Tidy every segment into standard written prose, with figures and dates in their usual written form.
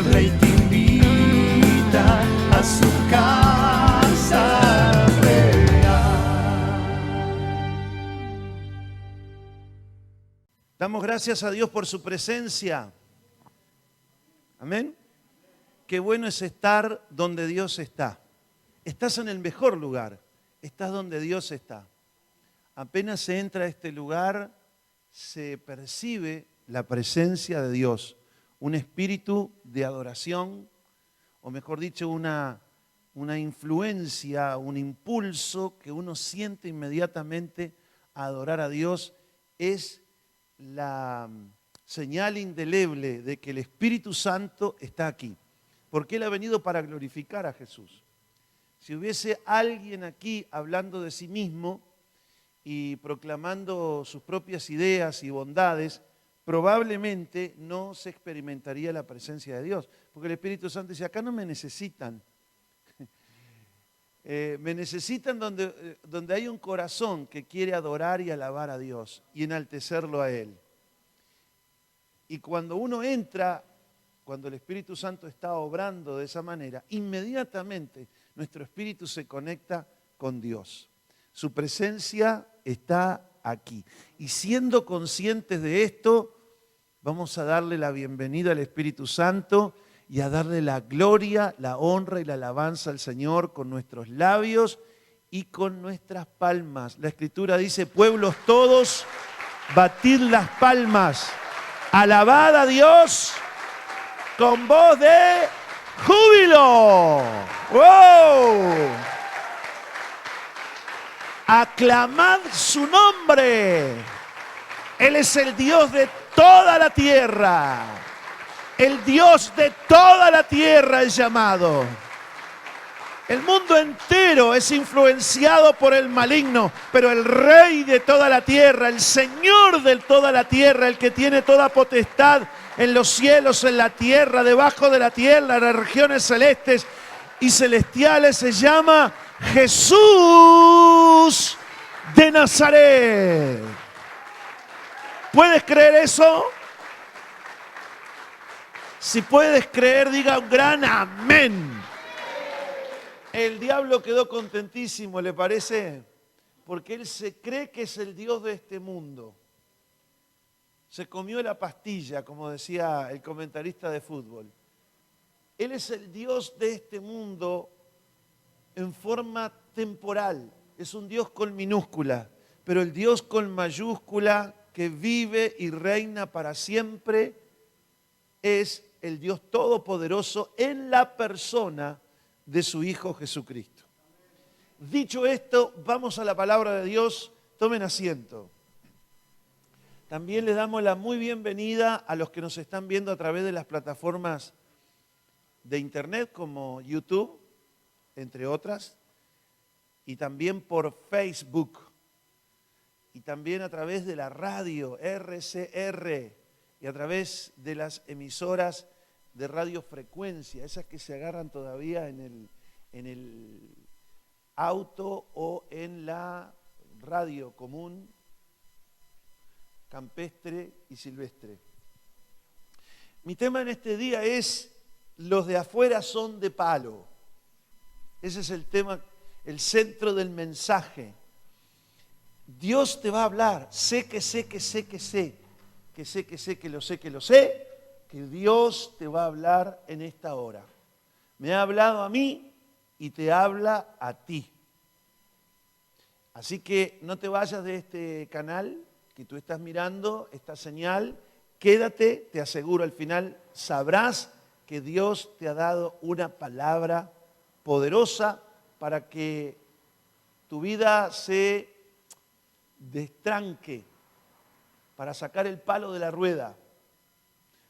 el Rey te invita a su casa real. Damos gracias a Dios por su presencia. Amén. Qué bueno es estar donde Dios está. Estás en el mejor lugar. Estás donde Dios está. Apenas se entra a este lugar, se percibe la presencia de Dios. Un espíritu de adoración, o mejor dicho, una influencia, un impulso que uno siente inmediatamente a adorar a Dios. Es la señal indeleble de que el Espíritu Santo está aquí. Porque Él ha venido para glorificar a Jesús. Si hubiese alguien aquí hablando de sí mismo y proclamando sus propias ideas y bondades, probablemente no se experimentaría la presencia de Dios. Porque el Espíritu Santo dice, acá no me necesitan. Me necesitan donde hay un corazón que quiere adorar y alabar a Dios y enaltecerlo a Él. Y cuando uno entra, cuando el Espíritu Santo está obrando de esa manera, inmediatamente nuestro espíritu se conecta con Dios. Su presencia está aquí. Y siendo conscientes de esto, vamos a darle la bienvenida al Espíritu Santo y a darle la gloria, la honra y la alabanza al Señor con nuestros labios y con nuestras palmas. La Escritura dice, pueblos todos, batid las palmas, alabad a Dios con voz de júbilo. ¡Wow! Aclamad su nombre. Él es el Dios de toda la tierra. El Dios de toda la tierra es llamado. El mundo entero es influenciado por el maligno, pero el Rey de toda la tierra, el Señor de toda la tierra, el que tiene toda potestad en los cielos, en la tierra, debajo de la tierra, en las regiones celestes y celestiales, se llama Jesús de Nazaret. ¿Puedes creer eso? Si puedes creer, diga un gran amén. El diablo quedó contentísimo, ¿le parece? Porque él se cree que es el Dios de este mundo. Se comió la pastilla, como decía el comentarista de fútbol. Él es el Dios de este mundo en forma temporal. Es un Dios con minúscula, pero el Dios con mayúscula que vive y reina para siempre es el Dios todopoderoso en la persona de su Hijo Jesucristo. Dicho esto, vamos a la palabra de Dios. Tomen asiento. También les damos la muy bienvenida a los que nos están viendo a través de las plataformas de internet como YouTube, entre otras, y también por Facebook, y también a través de la radio RCR y a través de las emisoras de radiofrecuencia, esas que se agarran todavía en el auto o en la radio común, campestre y silvestre. Mi tema en este día es: los de afuera son de palo. Ese es el tema, el centro del mensaje. Dios te va a hablar. Sé que Dios te va a hablar en esta hora. Me ha hablado a mí y te habla a ti. Así que no te vayas de este canal que tú estás mirando, esta señal. Quédate, te aseguro, al final sabrás que Dios te ha dado una palabra poderosa para que tu vida se destranque, para sacar el palo de la rueda,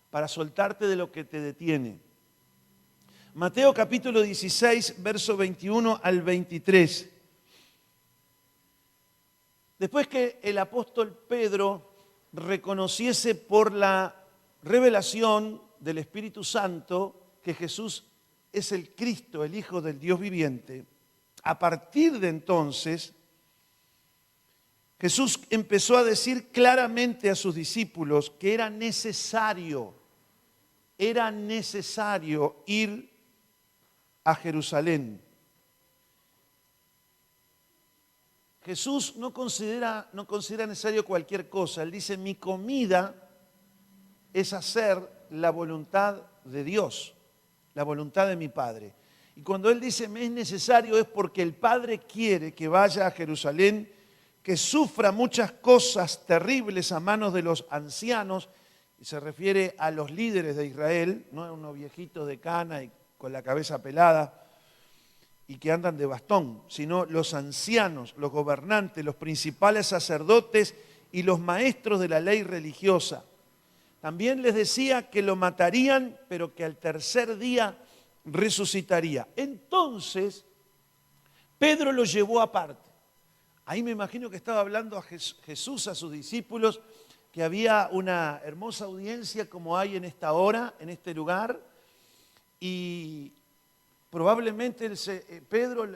para soltarte de lo que te detiene. Mateo capítulo 16, verso 21 al 23. Después que el apóstol Pedro reconociese por la revelación del Espíritu Santo que Jesús es el Cristo, el Hijo del Dios viviente, a partir de entonces Jesús empezó a decir claramente a sus discípulos que era necesario era necesario ir a Jerusalén. Jesús no considera necesario cualquier cosa. Él dice, mi comida es hacer la voluntad de Dios, la voluntad de mi Padre. Y cuando Él dice, me es necesario, es porque el Padre quiere que vaya a Jerusalén, que sufra muchas cosas terribles a manos de los ancianos, y se refiere a los líderes de Israel, no a unos viejitos de cana y con la cabeza pelada, y que andan de bastón, sino los ancianos, los gobernantes, los principales sacerdotes y los maestros de la ley religiosa. También les decía que lo matarían, pero que al tercer día resucitaría. Entonces, Pedro lo llevó aparte. Ahí me imagino que estaba hablando a Jesús, a sus discípulos, que había una hermosa audiencia como hay en esta hora, en este lugar, y probablemente Pedro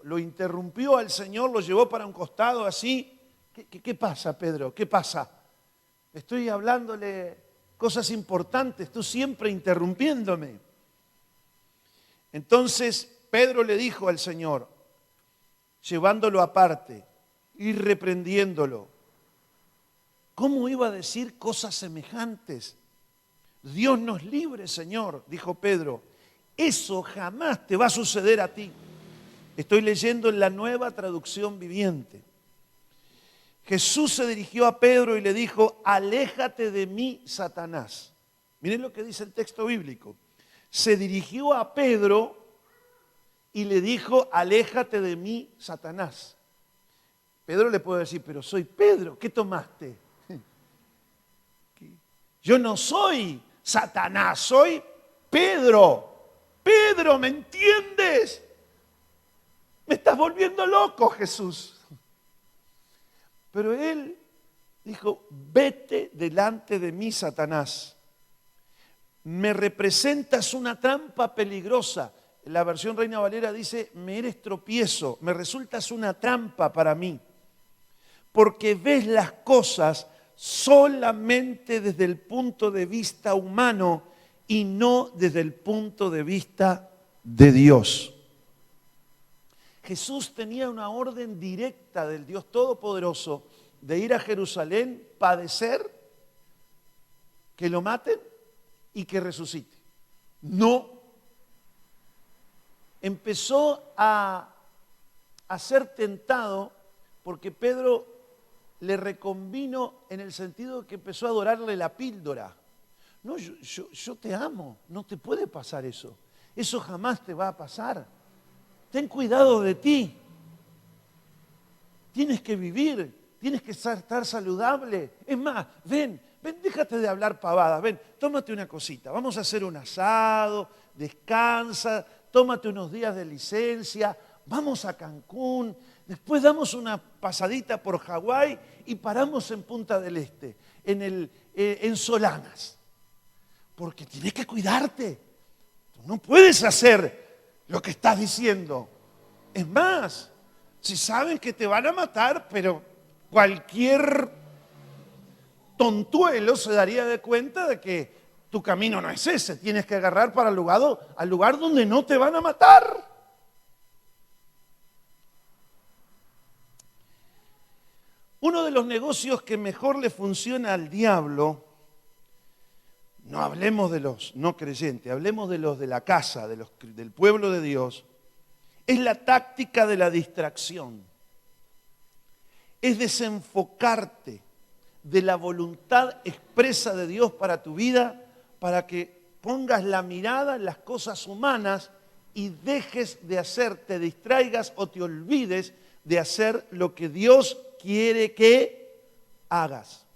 lo interrumpió al Señor, lo llevó para un costado así. ¿Qué pasa, Pedro? ¿Qué pasa? Estoy hablándole cosas importantes, tú siempre interrumpiéndome. Entonces Pedro le dijo al Señor, llevándolo aparte y reprendiéndolo, ¿cómo iba a decir cosas semejantes? Dios nos libre, Señor, dijo Pedro. Eso jamás te va a suceder a ti. Estoy leyendo en la Nueva Traducción Viviente. Jesús se dirigió a Pedro y le dijo, aléjate de mí, Satanás. Miren lo que dice el texto bíblico. Se dirigió a Pedro y le dijo, aléjate de mí, Satanás. Pedro le puede decir, pero soy Pedro, ¿qué tomaste? Yo no soy Satanás, soy Pedro. Pedro, ¿me entiendes? Me estás volviendo loco, Jesús. Pero él dijo, vete delante de mí, Satanás. Me representas una trampa peligrosa. La versión Reina Valera dice, me eres tropiezo, me resultas una trampa para mí. Porque ves las cosas solamente desde el punto de vista humano y no desde el punto de vista de Dios. Jesús tenía una orden directa del Dios Todopoderoso de ir a Jerusalén, padecer, que lo maten y que resucite. No. Empezó a ser tentado porque Pedro le reconvino en el sentido de que empezó a adorarle la píldora. No, yo te amo, no te puede pasar eso. Eso jamás te va a pasar. Ten cuidado de ti. Tienes que vivir, tienes que estar saludable. Es más, ven, déjate de hablar pavadas. Ven, tómate una cosita. Vamos a hacer un asado, descansa, tómate unos días de licencia, vamos a Cancún, después damos una pasadita por Hawái y paramos en Punta del Este, en Solanas. Porque tienes que cuidarte. Tú no puedes hacer lo que estás diciendo. Es más, si saben que te van a matar, pero cualquier tontuelo se daría de cuenta de que tu camino no es ese. Tienes que agarrar para al lugar donde no te van a matar. Uno de los negocios que mejor le funciona al diablo, no hablemos de los no creyentes, hablemos de los de la casa, del pueblo de Dios, es la táctica de la distracción. Es desenfocarte de la voluntad expresa de Dios para tu vida, para que pongas la mirada en las cosas humanas y dejes de hacer, te distraigas o te olvides de hacer lo que Dios quiere que hagas.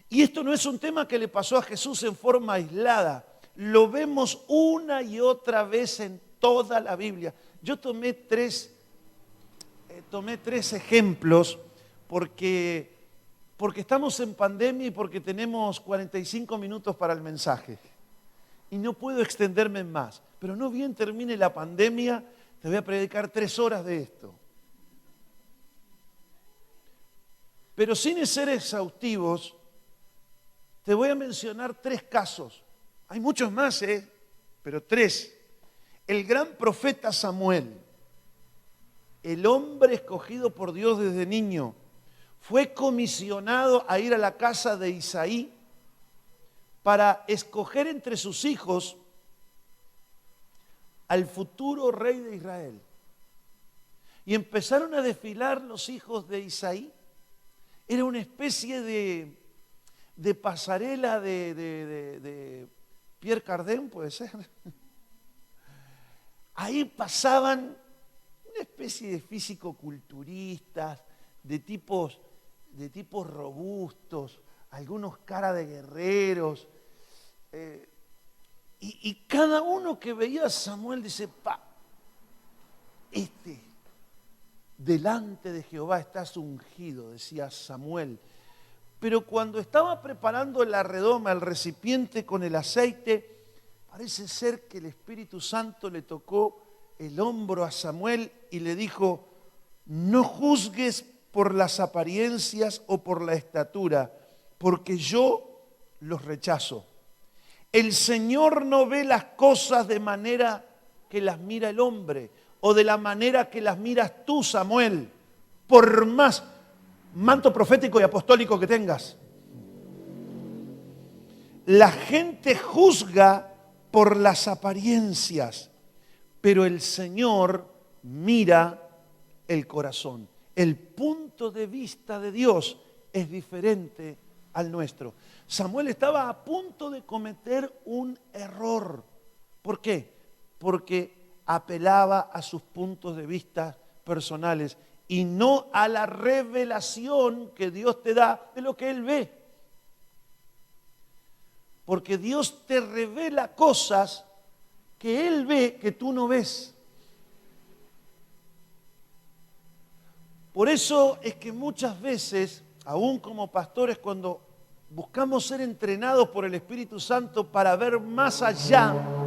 Y esto no es un tema que le pasó a Jesús en forma aislada. Lo vemos una y otra vez en toda la Biblia. Yo tomé tres ejemplos porque estamos en pandemia y porque tenemos 45 minutos para el mensaje. Y no puedo extenderme más. Pero no bien termine la pandemia, te voy a predicar 3 horas de esto. Pero sin ser exhaustivos, Te voy a mencionar 3 casos. Hay muchos más, pero 3. El gran profeta Samuel, el hombre escogido por Dios desde niño, fue comisionado a ir a la casa de Isaí para escoger entre sus hijos al futuro rey de Israel. Y empezaron a desfilar los hijos de Isaí. Era una especie de pasarela de Pierre Cardin, puede ser. Ahí pasaban una especie de físico-culturistas, de tipos robustos, algunos cara de guerreros. Y cada uno que veía a Samuel dice, delante de Jehová estás ungido, decía Samuel. Pero cuando estaba preparando la redoma, el recipiente con el aceite, parece ser que el Espíritu Santo le tocó el hombro a Samuel y le dijo, no juzgues por las apariencias o por la estatura, porque yo los rechazo. El Señor no ve las cosas de manera que las mira el hombre, o de la manera que las miras tú, Samuel, por más manto profético y apostólico que tengas. La gente juzga por las apariencias, pero el Señor mira el corazón. El punto de vista de Dios es diferente al nuestro. Samuel estaba a punto de cometer un error. ¿Por qué? Porque apelaba a sus puntos de vista personales y no a la revelación que Dios te da de lo que Él ve. Porque Dios te revela cosas que Él ve que tú no ves. Por eso es que muchas veces, aún como pastores, cuando buscamos ser entrenados por el Espíritu Santo para ver más allá,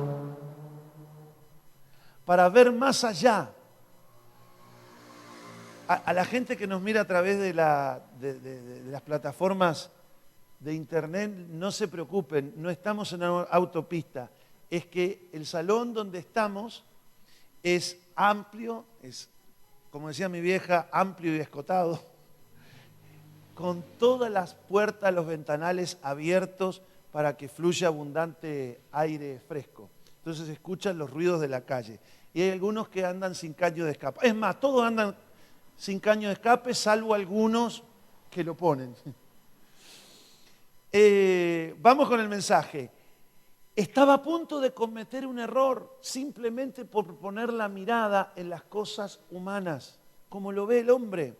a la gente que nos mira a través de las plataformas de internet, no se preocupen, no estamos en una autopista. Es que el salón donde estamos es amplio, es, como decía mi vieja, amplio y escotado, con todas las puertas, los ventanales abiertos para que fluya abundante aire fresco. Entonces se escuchan los ruidos de la calle. Y hay algunos que andan sin caño de escape. Es más, todos andan sin caño de escape, salvo algunos que lo ponen. Vamos con el mensaje. Estaba a punto de cometer un error simplemente por poner la mirada en las cosas humanas, como lo ve el hombre.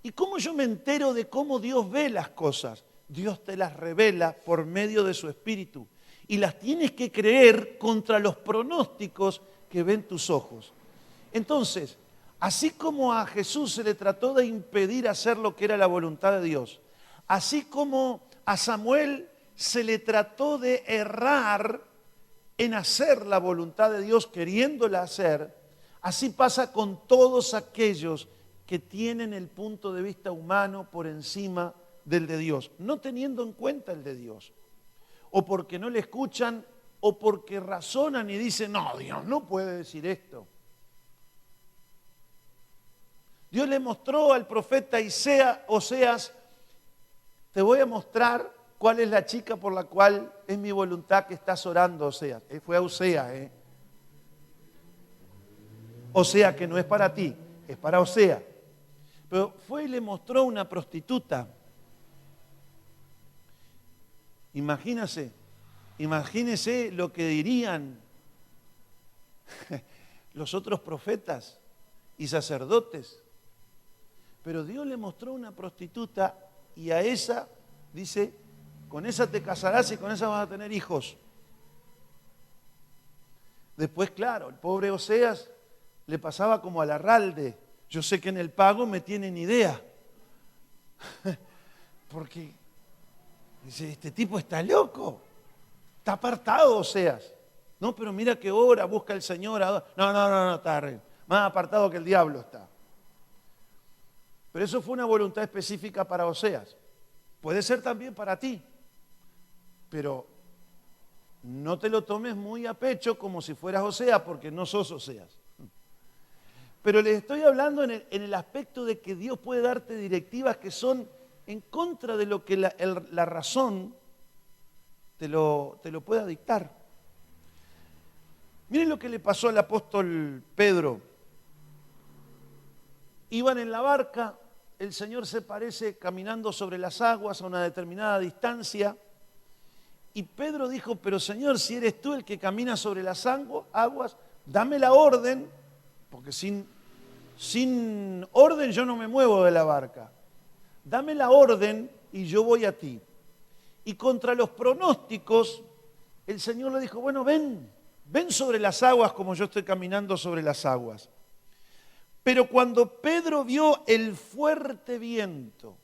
¿Y cómo yo me entero de cómo Dios ve las cosas? Dios te las revela por medio de su Espíritu. Y las tienes que creer contra los pronósticos que ven tus ojos. Entonces, así como a Jesús se le trató de impedir hacer lo que era la voluntad de Dios, así como a Samuel se le trató de errar en hacer la voluntad de Dios queriéndola hacer, así pasa con todos aquellos que tienen el punto de vista humano por encima del de Dios, no teniendo en cuenta el de Dios, o porque no le escuchan, o porque razonan y dicen, no, Dios no puede decir esto. Dios le mostró al profeta Oseas, te voy a mostrar cuál es la chica por la cual es mi voluntad que estás orando, Oseas. Fue a Oseas, Oseas que no es para ti, es para Oseas. Pero fue y le mostró una prostituta. Imagínese lo que dirían los otros profetas y sacerdotes. Pero Dios le mostró una prostituta y a esa, dice, con esa te casarás y con esa vas a tener hijos. Después, claro, el pobre Oseas le pasaba como al arralde. Yo sé que en el pago me tienen idea. Porque dice, este tipo está loco. Está apartado, Oseas. No, pero mira que ora, busca al Señor. No, está más apartado que el diablo está. Pero eso fue una voluntad específica para Oseas. Puede ser también para ti. Pero no te lo tomes muy a pecho como si fueras Oseas, porque no sos Oseas. Pero les estoy hablando en el aspecto de que Dios puede darte directivas que son en contra de lo que la razón te lo pueda dictar. Miren lo que le pasó al apóstol Pedro. Iban en la barca, el Señor se parece caminando sobre las aguas a una determinada distancia. Y Pedro dijo, pero Señor, si eres tú el que camina sobre las aguas, dame la orden, porque sin orden yo no me muevo de la barca. Dame la orden y yo voy a ti. Y contra los pronósticos, el Señor le dijo, bueno, ven sobre las aguas como yo estoy caminando sobre las aguas. Pero cuando Pedro vio el fuerte viento,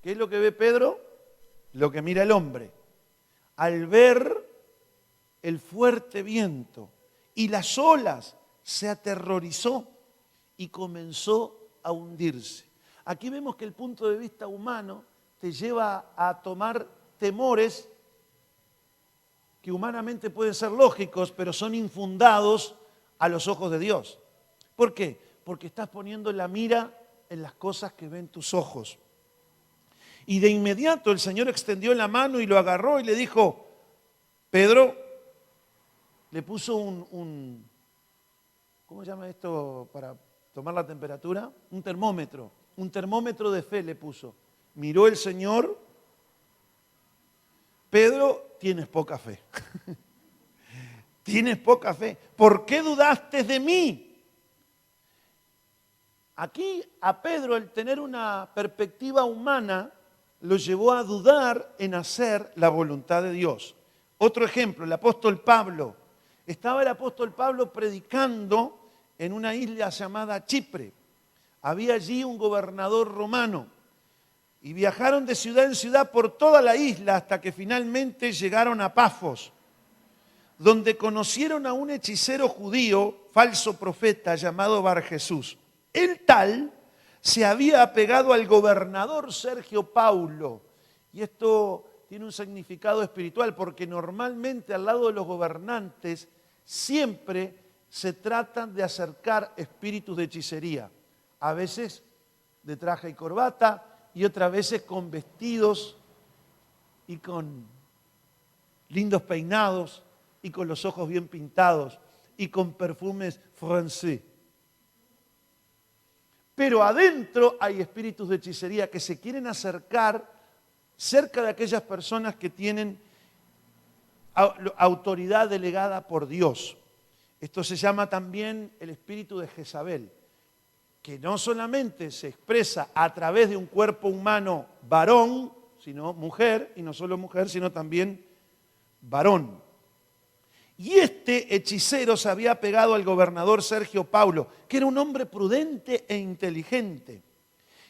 ¿qué es lo que ve Pedro? Lo que mira el hombre. Al ver el fuerte viento y las olas, se aterrorizó y comenzó a hundirse. Aquí vemos que el punto de vista humano te lleva a tomar temores que humanamente pueden ser lógicos, pero son infundados a los ojos de Dios. ¿Por qué? Porque estás poniendo la mira en las cosas que ven tus ojos. Y de inmediato el Señor extendió la mano y lo agarró y le dijo, Pedro, le puso ¿cómo se llama esto para tomar la temperatura? Un termómetro de fe le puso. Miró el Señor, Pedro, tienes poca fe. Tienes poca fe. ¿Por qué dudaste de mí? Aquí a Pedro el tener una perspectiva humana lo llevó a dudar en hacer la voluntad de Dios. Otro ejemplo, el apóstol Pablo. Estaba el apóstol Pablo predicando en una isla llamada Chipre. Había allí un gobernador romano y viajaron de ciudad en ciudad por toda la isla hasta que finalmente llegaron a Pafos, donde conocieron a un hechicero judío, falso profeta, llamado Bar Jesús. El tal se había apegado al gobernador Sergio Paulo. Y esto tiene un significado espiritual porque normalmente al lado de los gobernantes siempre se tratan de acercar espíritus de hechicería. A veces de traje y corbata y otras veces con vestidos y con lindos peinados y con los ojos bien pintados y con perfumes francés. Pero adentro hay espíritus de hechicería que se quieren acercar cerca de aquellas personas que tienen autoridad delegada por Dios. Esto se llama también el espíritu de Jezabel, que no solamente se expresa a través de un cuerpo humano varón, sino mujer, y no solo mujer, sino también varón. Y este hechicero se había pegado al gobernador Sergio Paulo, que era un hombre prudente e inteligente.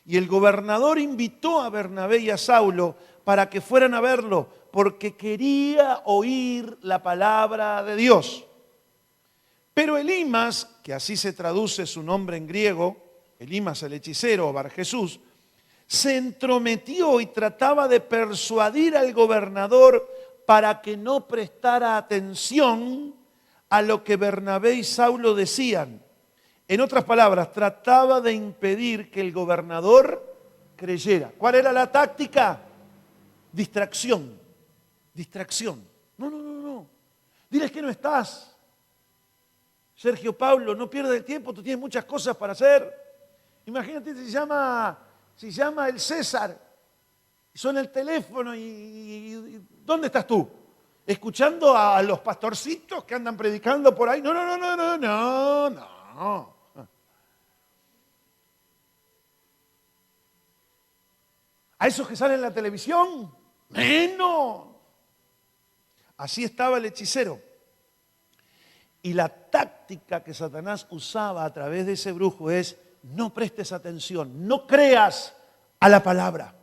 Y el gobernador invitó a Bernabé y a Saulo para que fueran a verlo, porque quería oír la palabra de Dios. Pero Elimas, que así se traduce su nombre en griego, Elimas el hechicero o Bar Jesús, se entrometió y trataba de persuadir al gobernador para que no prestara atención a lo que Bernabé y Saulo decían. En otras palabras, trataba de impedir que el gobernador creyera. ¿Cuál era la táctica? Distracción. Distracción. No. Diles que no estás. Sergio Paulo, no pierdas el tiempo, tú tienes muchas cosas para hacer. Imagínate si llama el César, suena el teléfono y ¿dónde estás tú? ¿Escuchando a los pastorcitos que andan predicando por ahí? No. ¿A esos que salen en la televisión? Menos. Así estaba el hechicero. Y la táctica que Satanás usaba a través de ese brujo es: no prestes atención, no creas a la palabra.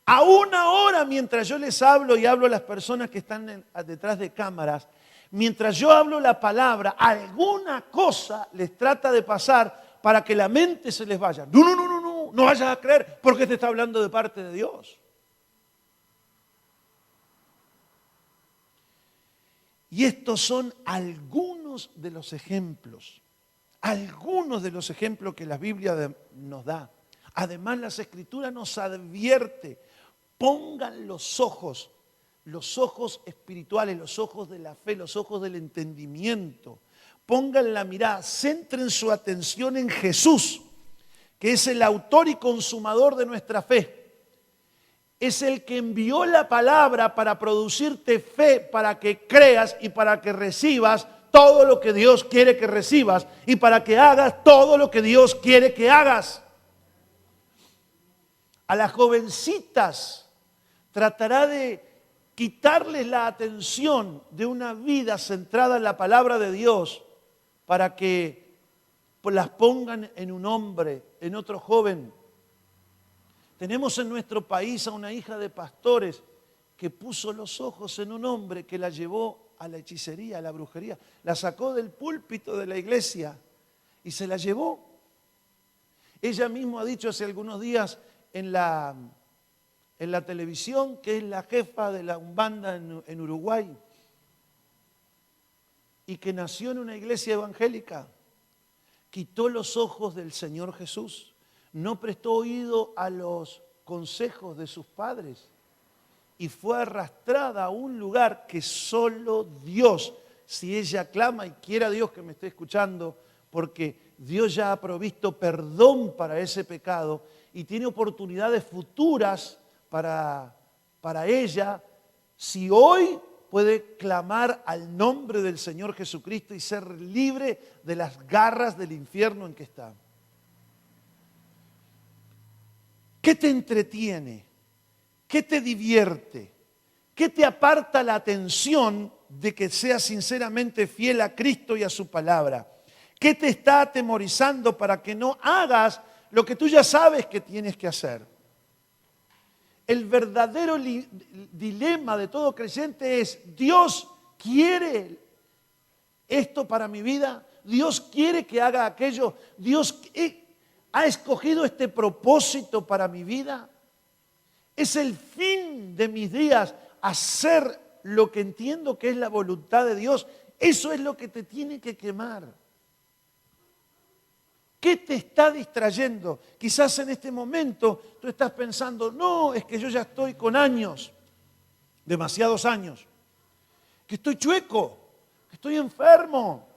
Aún ahora, mientras yo les hablo y hablo a las personas que están detrás de cámaras, mientras yo hablo la palabra, alguna cosa les trata de pasar para que la mente se les vaya. No vayas a creer porque te está hablando de parte de Dios. Y estos son algunos de los ejemplos que la Biblia nos da. Además, las Escrituras nos advierte, pongan los ojos espirituales, los ojos de la fe, los ojos del entendimiento. Pongan la mirada, centren su atención en Jesús, que es el autor y consumador de nuestra fe. Es el que envió la palabra para producirte fe, para que creas y para que recibas todo lo que Dios quiere que recibas y para que hagas todo lo que Dios quiere que hagas. A las jovencitas tratará de quitarles la atención de una vida centrada en la palabra de Dios para que las pongan en un hombre, en otro joven. Tenemos en nuestro país a una hija de pastores que puso los ojos en un hombre que la llevó a la hechicería, a la brujería. La sacó del púlpito de la iglesia y se la llevó. Ella misma ha dicho hace algunos días en la televisión que es la jefa de la Umbanda en Uruguay y que nació en una iglesia evangélica. Quitó los ojos del Señor Jesús. No prestó oído a los consejos de sus padres y fue arrastrada a un lugar que solo Dios, si ella clama, y quiera Dios que me esté escuchando, porque Dios ya ha provisto perdón para ese pecado y tiene oportunidades futuras para ella, si hoy puede clamar al nombre del Señor Jesucristo y ser libre de las garras del infierno en que está. ¿Qué te entretiene? ¿Qué te divierte? ¿Qué te aparta la atención de que seas sinceramente fiel a Cristo y a su palabra? ¿Qué te está atemorizando para que no hagas lo que tú ya sabes que tienes que hacer? El verdadero dilema de todo creyente es: ¿Dios quiere esto para mi vida? ¿Dios quiere que haga aquello? ¿Dios ha escogido este propósito para mi vida? ¿Es el fin de mis días hacer lo que entiendo que es la voluntad de Dios? Eso es lo que te tiene que quemar. ¿Qué te está distrayendo? Quizás en este momento tú estás pensando: no, es que yo ya estoy con años, demasiados años, que estoy chueco, que estoy enfermo,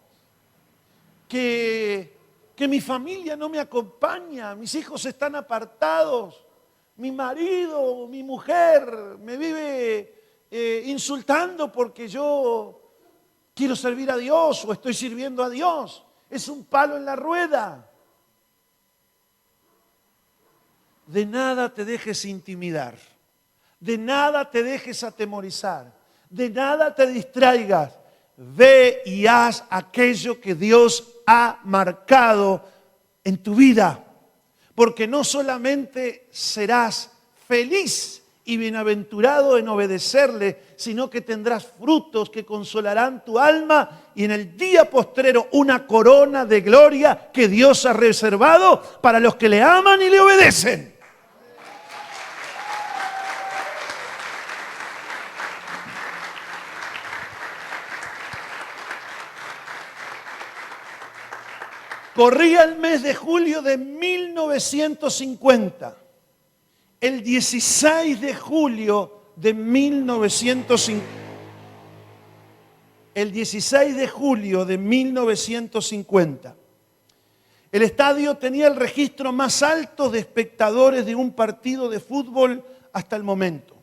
que mi familia no me acompaña, mis hijos están apartados, mi marido, mi mujer me vive insultando porque yo quiero servir a Dios o estoy sirviendo a Dios. Es un palo en la rueda. De nada te dejes intimidar, de nada te dejes atemorizar, de nada te distraigas. Ve y haz aquello que Dios ha marcado en tu vida, porque no solamente serás feliz y bienaventurado en obedecerle, sino que tendrás frutos que consolarán tu alma y en el día postrero una corona de gloria que Dios ha reservado para los que le aman y le obedecen. Corría el mes de julio de 1950. El 16 de julio de 1950. El 16 de julio de 1950. El estadio tenía el registro más alto de espectadores de un partido de fútbol hasta el momento.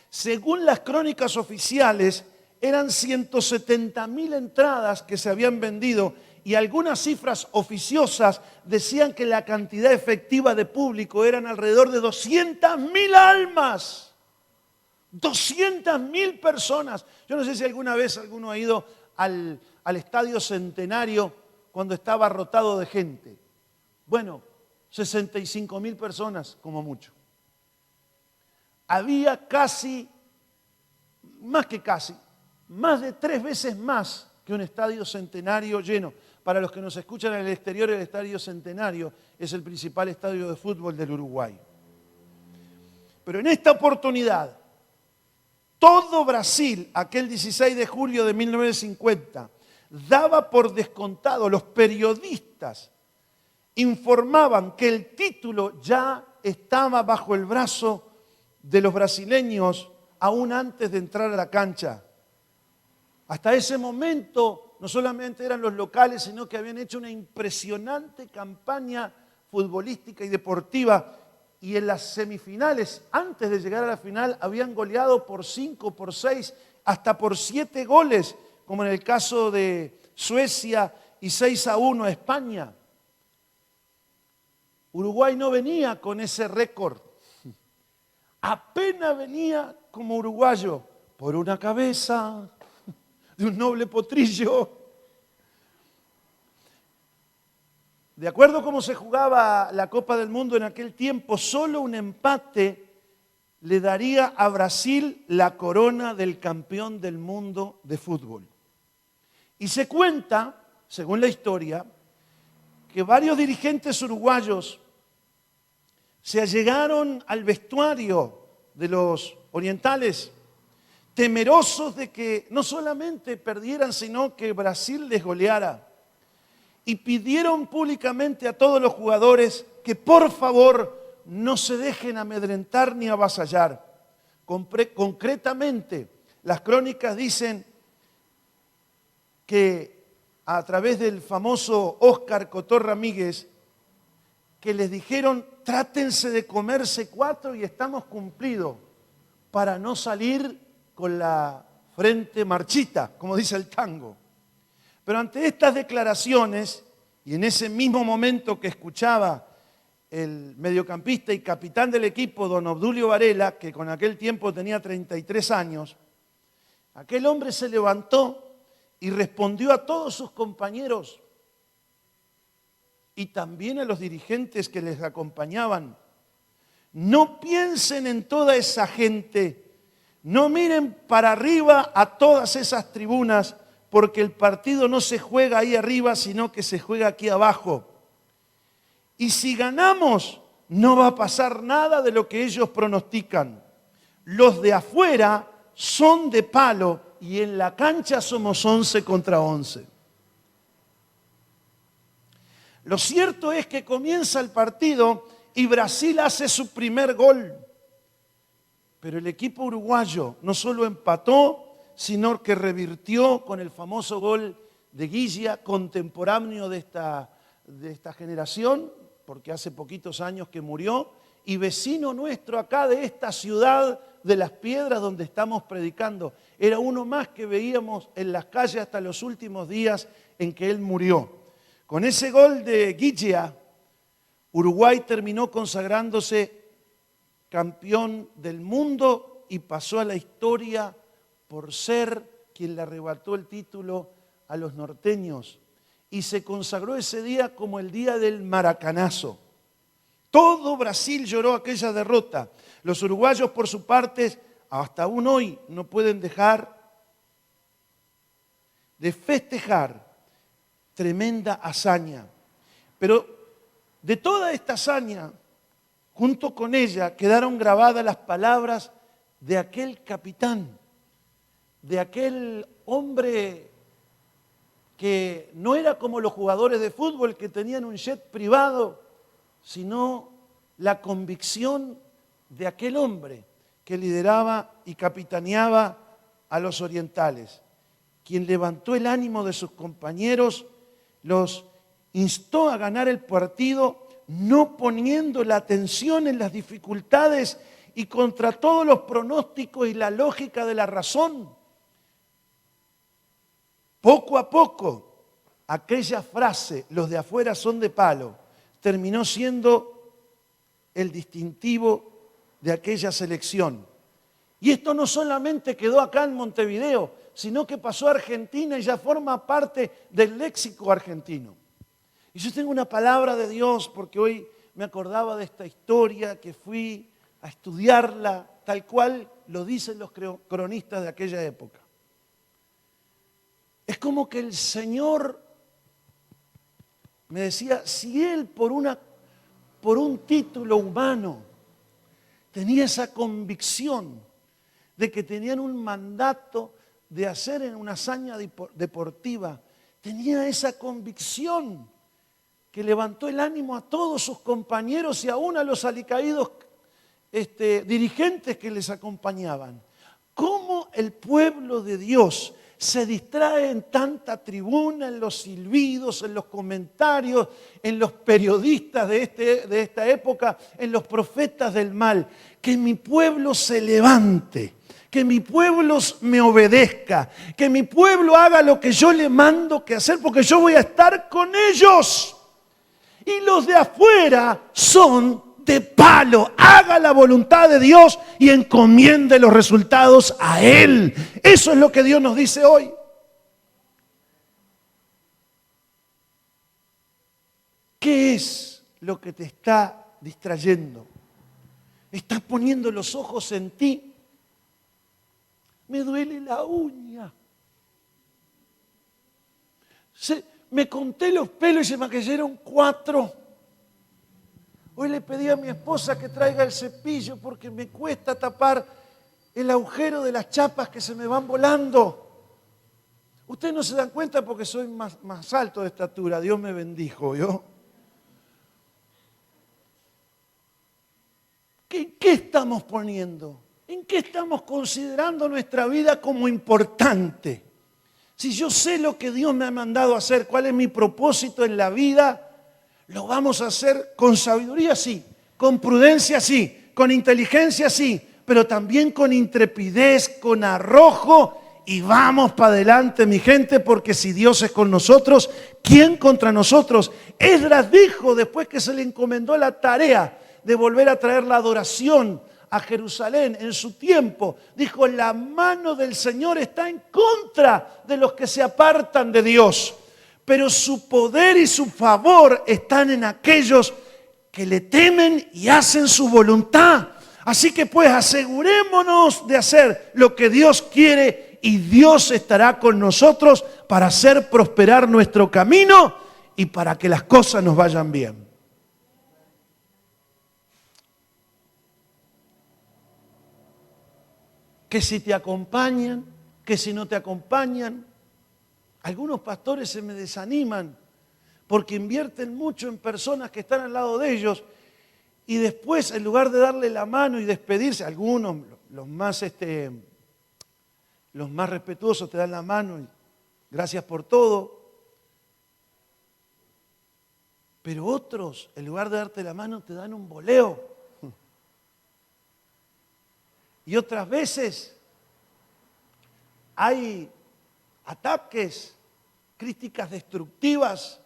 Según las crónicas oficiales, eran 170.000 entradas que se habían vendido y algunas cifras oficiosas decían que la cantidad efectiva de público eran alrededor de 200.000 almas. 200.000 personas. Yo no sé si alguna vez alguno ha ido al Estadio Centenario cuando estaba abarrotado de gente. Bueno, 65.000 personas como mucho. Había más de 3 veces más que un estadio centenario lleno. Para los que nos escuchan en el exterior, el Estadio Centenario es el principal estadio de fútbol del Uruguay. Pero en esta oportunidad, Todo Brasil, aquel 16 de julio de 1950, daba por descontado, los periodistas informaban que el título ya estaba bajo el brazo de los brasileños aún antes de entrar a la cancha. Hasta ese momento no solamente eran los locales, sino que habían hecho una impresionante campaña futbolística y deportiva. Y en las semifinales, antes de llegar a la final, habían goleado por 5, por 6, hasta por 7 goles, como en el caso de Suecia y 6-1 a España. Uruguay no venía con ese récord. Apenas venía como uruguayo por una cabeza de un noble potrillo. De acuerdo a cómo se jugaba la Copa del Mundo en aquel tiempo, solo un empate le daría a Brasil la corona del campeón del mundo de fútbol. Y se cuenta, según la historia, que varios dirigentes uruguayos se allegaron al vestuario de los orientales, temerosos de que no solamente perdieran, sino que Brasil les goleara. Y pidieron públicamente a todos los jugadores que por favor no se dejen amedrentar ni avasallar. Concretamente, las crónicas dicen que a través del famoso Óscar Cotorra Míguez, que les dijeron, trátense de comerse 4 y estamos cumplidos, para no salir con la frente marchita, como dice el tango. Pero ante estas declaraciones, y en ese mismo momento que escuchaba el mediocampista y capitán del equipo, don Obdulio Varela, que con aquel tiempo tenía 33 años, aquel hombre se levantó y respondió a todos sus compañeros y también a los dirigentes que les acompañaban: no piensen en toda esa gente, no miren para arriba a todas esas tribunas, porque el partido no se juega ahí arriba, sino que se juega aquí abajo. Y si ganamos, no va a pasar nada de lo que ellos pronostican. Los de afuera son de palo y en la cancha somos 11 contra 11. Lo cierto es que comienza el partido y Brasil hace su primer gol. Pero el equipo uruguayo no solo empató, sino que revirtió con el famoso gol de Guilla, contemporáneo de esta generación, porque hace poquitos años que murió, y vecino nuestro acá de esta ciudad de Las Piedras donde estamos predicando. Era uno más que veíamos en las calles hasta los últimos días en que él murió. Con ese gol de Guilla, Uruguay terminó consagrándose campeón del mundo y pasó a la historia por ser quien le arrebató el título a los norteños. Y se consagró ese día como el día del maracanazo. Todo Brasil lloró aquella derrota. Los uruguayos, por su parte, hasta aún hoy no pueden dejar de festejar tremenda hazaña. Pero de toda esta hazaña, junto con ella, quedaron grabadas las palabras de aquel capitán, de aquel hombre que no era como los jugadores de fútbol que tenían un jet privado, sino la convicción de aquel hombre que lideraba y capitaneaba a los orientales, quien levantó el ánimo de sus compañeros, los instó a ganar el partido, no poniendo la atención en las dificultades y contra todos los pronósticos y la lógica de la razón. Poco a poco, aquella frase, los de afuera son de palo, terminó siendo el distintivo de aquella selección. Y esto no solamente quedó acá en Montevideo, sino que pasó a Argentina y ya forma parte del léxico argentino. Y yo tengo una palabra de Dios porque hoy me acordaba de esta historia que fui a estudiarla tal cual lo dicen los cronistas de aquella época. Es como que el Señor me decía, si Él por un título humano tenía esa convicción de que tenían un mandato de hacer en una hazaña deportiva. Tenía esa convicción que levantó el ánimo a todos sus compañeros y aún a los alicaídos dirigentes que les acompañaban. ¿Cómo el pueblo de Dios se distrae en tanta tribuna, en los silbidos, en los comentarios, en los periodistas de esta época, en los profetas del mal? Que mi pueblo se levante, que mi pueblo me obedezca, que mi pueblo haga lo que yo le mando que hacer, porque yo voy a estar con ellos. Y los de afuera son de palo. Haga la voluntad de Dios y encomiende los resultados a Él. Eso es lo que Dios nos dice hoy. ¿Qué es lo que te está distrayendo? ¿Estás poniendo los ojos en ti? Me duele la uña. Me conté los pelos y se me cayeron 4. Hoy le pedí a mi esposa que traiga el cepillo porque me cuesta tapar el agujero de las chapas que se me van volando. Ustedes no se dan cuenta porque soy más alto de estatura. Dios me bendijo, ¿yo? ¿En qué estamos poniendo? ¿En qué estamos considerando nuestra vida como importante? Si yo sé lo que Dios me ha mandado a hacer, cuál es mi propósito en la vida, lo vamos a hacer con sabiduría, sí, con prudencia, sí, con inteligencia, sí, pero también con intrepidez, con arrojo, y vamos para adelante, mi gente, porque si Dios es con nosotros, ¿quién contra nosotros? Esdras dijo, después que se le encomendó la tarea de volver a traer la adoración a Jerusalén en su tiempo, dijo, la mano del Señor está en contra de los que se apartan de Dios, pero su poder y su favor están en aquellos que le temen y hacen su voluntad. Así que pues asegurémonos de hacer lo que Dios quiere y Dios estará con nosotros para hacer prosperar nuestro camino y para que las cosas nos vayan bien. Que si te acompañan, que si no te acompañan. Algunos pastores se me desaniman porque invierten mucho en personas que están al lado de ellos y después, en lugar de darle la mano y despedirse, algunos, los más respetuosos, te dan la mano y gracias por todo. Pero otros, en lugar de darte la mano, te dan un boleo. Y otras veces hay ataques, críticas destructivas,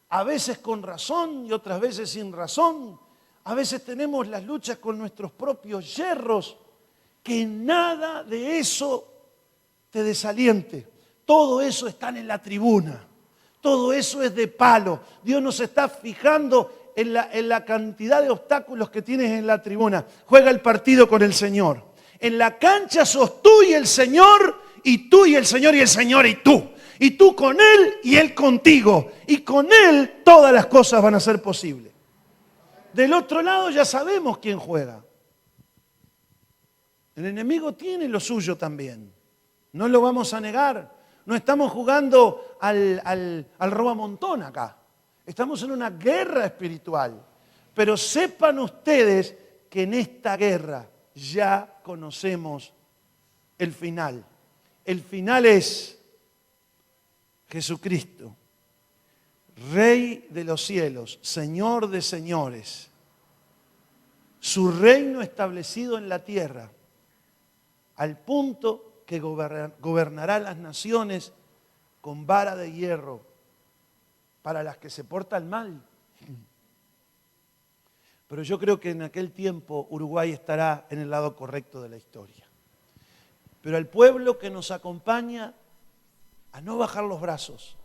a veces con razón y otras veces sin razón. A veces tenemos las luchas con nuestros propios yerros, que nada de eso te desaliente. Todo eso está en la tribuna, todo eso es de palo. Dios no se está fijando en la cantidad de obstáculos que tienes en la tribuna. Juega el partido con el Señor. En la cancha sos tú y el Señor, y tú y el Señor y el Señor y tú. Y tú con Él y Él contigo. Y con Él todas las cosas van a ser posibles. Del otro lado ya sabemos quién juega. El enemigo tiene lo suyo también. No lo vamos a negar. No estamos jugando al robamontón acá. Estamos en una guerra espiritual. Pero sepan ustedes que en esta guerra ya conocemos el final. El final es Jesucristo, Rey de los cielos, Señor de señores. Su reino establecido en la tierra, al punto que gobernará las naciones con vara de hierro para las que se portan mal. Pero yo creo que en aquel tiempo Uruguay estará en el lado correcto de la historia. Pero al pueblo que nos acompaña, a no bajar los brazos,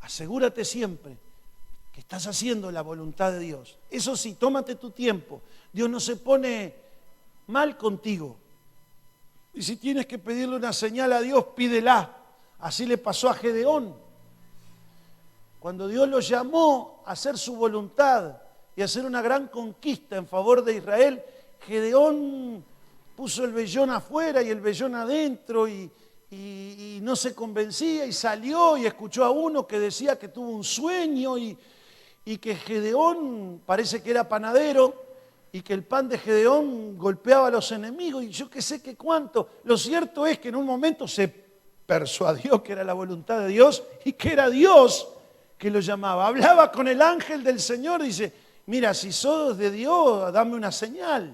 asegúrate siempre que estás haciendo la voluntad de Dios. Eso sí, tómate tu tiempo. Dios no se pone mal contigo. Y si tienes que pedirle una señal a Dios, pídela. Así le pasó a Gedeón. Cuando Dios lo llamó a hacer su voluntad y a hacer una gran conquista en favor de Israel, Gedeón puso el vellón afuera y el vellón adentro y no se convencía y salió y escuchó a uno que decía que tuvo un sueño y que Gedeón parece que era panadero y que el pan de Gedeón golpeaba a los enemigos y yo qué sé qué cuánto. Lo cierto es que en un momento se persuadió que era la voluntad de Dios y que era Dios que lo llamaba. Hablaba con el ángel del Señor y dice, mira, si sos de Dios, dame una señal.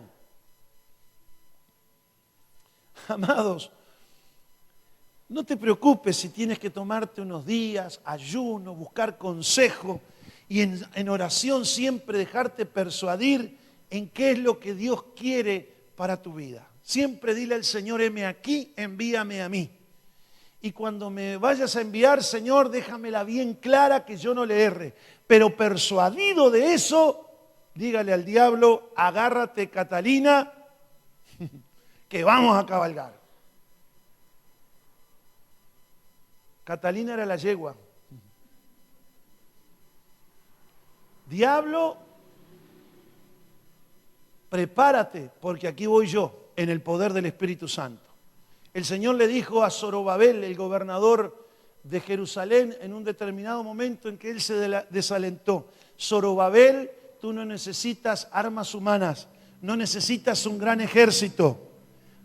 Amados, no te preocupes si tienes que tomarte unos días, ayuno, buscar consejo y en oración siempre dejarte persuadir en qué es lo que Dios quiere para tu vida. Siempre dile al Señor, heme aquí, envíame a mí. Y cuando me vayas a enviar, Señor, déjamela bien clara que yo no le erre. Pero persuadido de eso, dígale al diablo, agárrate Catalina, que vamos a cabalgar. Catalina era la yegua. Diablo, prepárate, porque aquí voy yo, en el poder del Espíritu Santo. El Señor le dijo a Zorobabel, el gobernador de Jerusalén, en un determinado momento en que él se desalentó. Zorobabel, tú no necesitas armas humanas, no necesitas un gran ejército.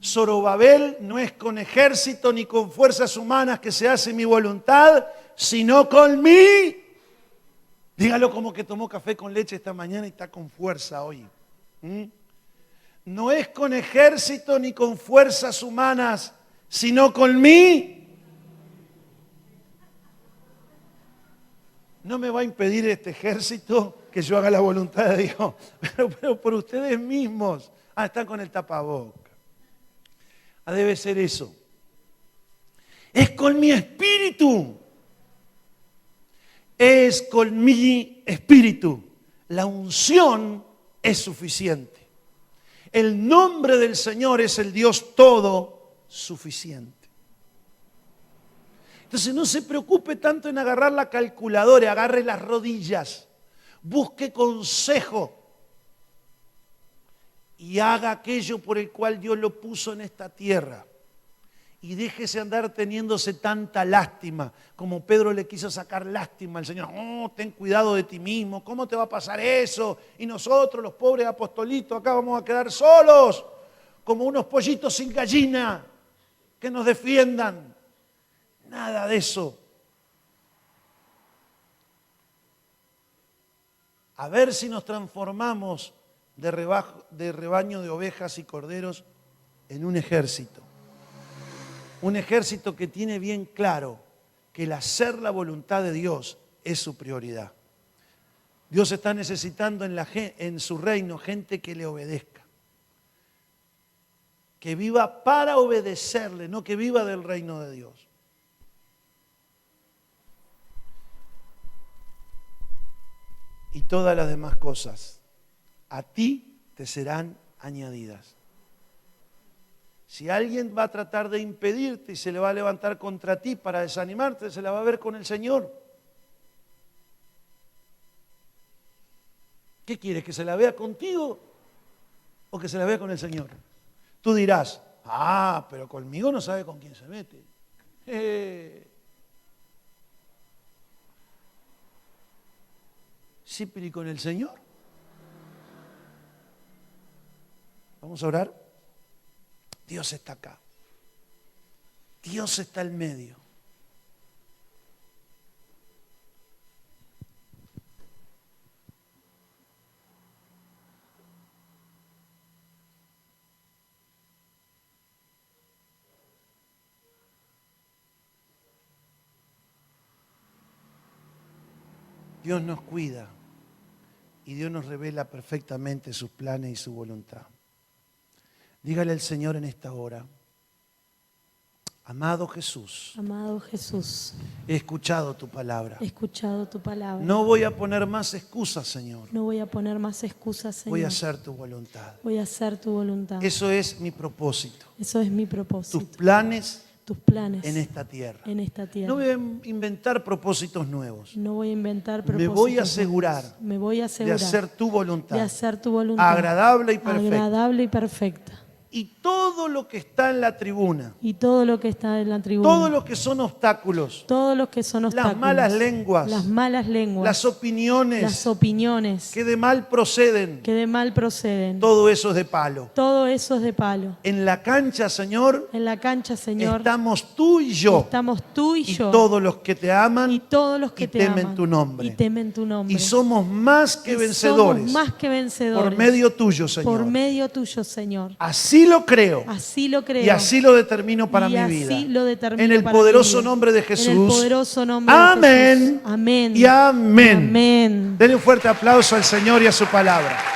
Zorobabel no es con ejército ni con fuerzas humanas que se hace mi voluntad, sino con mí. Dígalo como que tomó café con leche esta mañana y está con fuerza hoy. No es con ejército ni con fuerzas humanas, sino con mí. No me va a impedir este ejército que yo haga la voluntad de Dios, pero por ustedes mismos. Están con el tapaboca. Debe ser eso. Es con mi espíritu. Es con mi espíritu. La unción es suficiente. El nombre del Señor es el Dios todo suficiente. Entonces no se preocupe tanto en agarrar la calculadora, agarre las rodillas, busque consejo y haga aquello por el cual Dios lo puso en esta tierra. Y déjese andar teniéndose tanta lástima, como Pedro le quiso sacar lástima al Señor. Oh, ten cuidado de ti mismo, ¿cómo te va a pasar eso? Y nosotros, los pobres apostolitos, acá vamos a quedar solos, como unos pollitos sin gallina, que nos defiendan. Nada de eso. A ver si nos transformamos de rebaño de ovejas y corderos en un ejército. Un ejército que tiene bien claro que el hacer la voluntad de Dios es su prioridad. Dios está necesitando en su reino gente que le obedezca. Que viva para obedecerle, no que viva del reino de Dios. Y todas las demás cosas a ti te serán añadidas. Si alguien va a tratar de impedirte y se le va a levantar contra ti para desanimarte, se la va a ver con el Señor. ¿Qué quieres? ¿Que se la vea contigo o que se la vea con el Señor? Tú dirás, pero conmigo no sabe con quién se mete. Sí, pero ¿y con el Señor? Vamos a orar. Dios está acá. Dios está en medio. Dios nos cuida y Dios nos revela perfectamente sus planes y su voluntad. Dígale al Señor en esta hora, amado Jesús, he escuchado tu palabra. No voy a poner más excusas, Señor. Voy a hacer tu voluntad. Eso es mi propósito. Tus planes en esta tierra. No voy a inventar propósitos nuevos. Me voy a asegurar de hacer tu voluntad. Agradable y perfecta. Y todo lo que está en la tribuna, y todo lo que está en la tribuna, todo lo que son obstáculos, todos los que son obstáculos, las malas lenguas, las malas lenguas, las opiniones las opiniones que de mal proceden, que de mal proceden, todo eso es de palo. todo eso es de palo. En la cancha, Señor, En la cancha, Señor, estamos tú y yo, estamos tú y y yo, todos los que te aman y todos los que y te temen aman tu nombre. y temen tu nombre. Y somos más que Y vencedores somos más que vencedores por medio tuyo, Señor. por medio tuyo, Señor. Así lo creo Así lo creo. y así lo determino para y mi así vida. lo determino En el para mi poderoso vida. nombre de En el Jesús. poderoso nombre de Amén. Jesús. Amén. Y amén. Amén. Denle un fuerte aplauso al Señor y a su palabra.